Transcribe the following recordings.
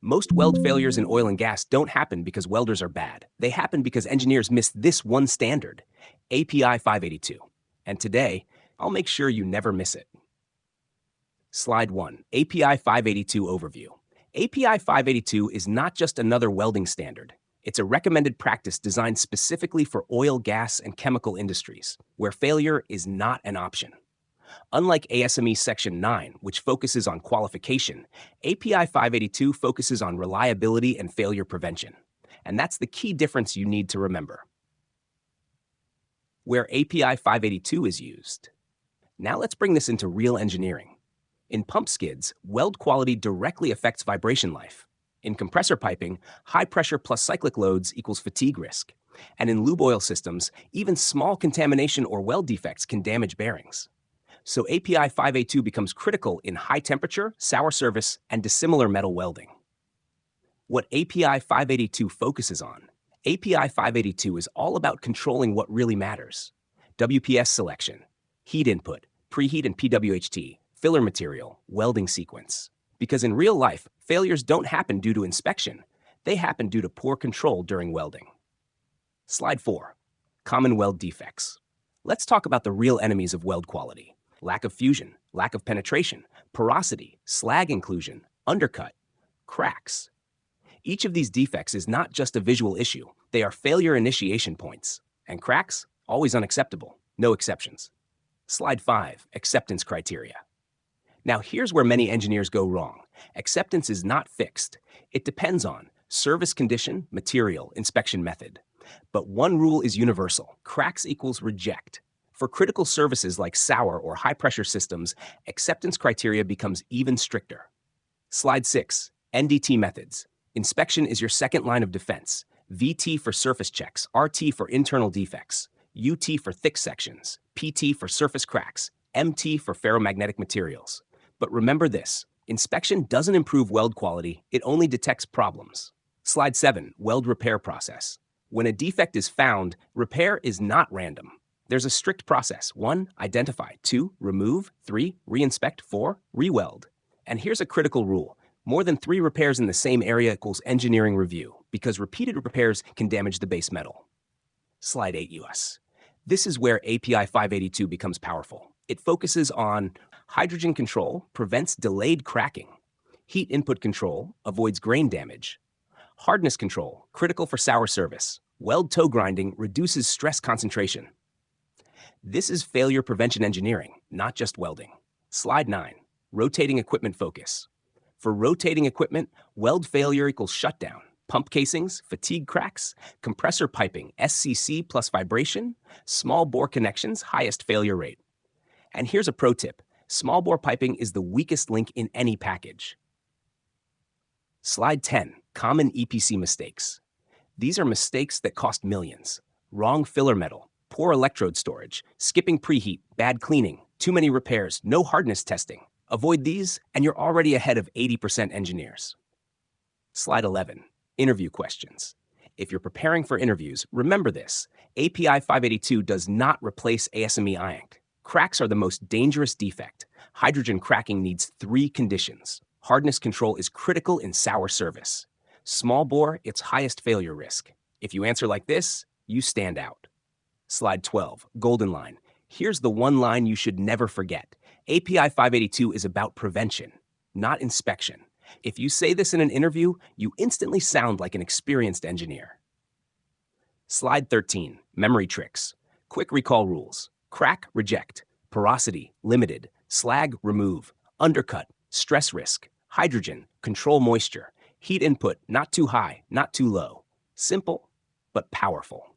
Most weld failures in oil and gas don't happen because welders are bad. They happen because engineers missed this one standard, API 582. And today, I'll make sure you never miss it. Slide 1, API 582 Overview. API 582 is not just another welding standard. It's a recommended practice designed specifically for oil, gas, and chemical industries, where failure is not an option. Unlike ASME Section 9, which focuses on qualification, API 582 focuses on reliability and failure prevention. And that's the key difference you need to remember. Where API 582 is used. Now let's bring this into real engineering. In pump skids, weld quality directly affects vibration life. In compressor piping, high pressure plus cyclic loads equals fatigue risk. And in lube oil systems, even small contamination or weld defects can damage bearings. So API 582 becomes critical in high temperature, sour service, and dissimilar metal welding. What API 582 focuses on. API 582 is all about controlling what really matters. WPS selection, heat input, preheat and PWHT, filler material, welding sequence. Because in real life, failures don't happen due to inspection. They happen due to poor control during welding. Slide 4. Common weld defects. Let's talk about the real enemies of weld quality. Lack of fusion, lack of penetration, porosity, slag inclusion, undercut, cracks. Each of these defects is not just a visual issue. They are failure initiation points. And cracks? Always unacceptable. No exceptions. Slide 5. Acceptance criteria. Now here's where many engineers go wrong. Acceptance is not fixed. It depends on service condition, material, inspection method. But one rule is universal. Cracks equals reject. For critical services like sour or high-pressure systems, acceptance criteria becomes even stricter. Slide 6. NDT methods. Inspection is your second line of defense. VT for surface checks, RT for internal defects, UT for thick sections, PT for surface cracks, MT for ferromagnetic materials. But remember this, inspection doesn't improve weld quality, it only detects problems. Slide 7, weld repair process. When a defect is found, repair is not random. There's a strict process. 1, identify. 2, remove. 3, reinspect. 4, re-weld. And here's a critical rule. More than 3 repairs in the same area equals engineering review, because repeated repairs can damage the base metal. Slide 8 US. This is where API 582 becomes powerful. It focuses on hydrogen control, prevents delayed cracking. Heat input control, avoids grain damage. Hardness control, critical for sour service. Weld toe grinding reduces stress concentration. This is failure prevention engineering, not just welding. Slide 9, rotating equipment focus. For rotating equipment, weld failure equals shutdown. Pump casings, fatigue cracks, compressor piping, SCC plus vibration, small bore connections, highest failure rate. And here's a pro tip. Small bore piping is the weakest link in any package. Slide 10, common EPC mistakes. These are mistakes that cost millions. Wrong filler metal, poor electrode storage, skipping preheat, bad cleaning, too many repairs, no hardness testing. Avoid these, and you're already ahead of 80% engineers. Slide 11, interview questions. If you're preparing for interviews, remember this. API 582 does not replace ASME INC. Cracks are the most dangerous defect. Hydrogen cracking needs 3 conditions. Hardness control is critical in sour service. Small bore, its highest failure risk. If you answer like this, you stand out. Slide 12, golden line. Here's the one line you should never forget. API 582 is about prevention, not inspection. If you say this in an interview, you instantly sound like an experienced engineer. Slide 13, memory tricks. Quick recall rules. Crack, reject. Porosity, limited. Slag, remove. Undercut, stress risk. Hydrogen, control moisture. Heat input, not too high, not too low. Simple, but powerful.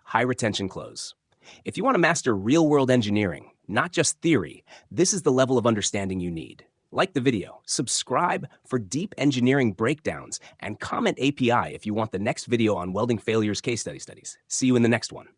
High retention close. If you want to master real-world engineering, not just theory, this is the level of understanding you need. Like the video, subscribe for deep engineering breakdowns, and comment API if you want the next video on welding failures case studies. See you in the next one.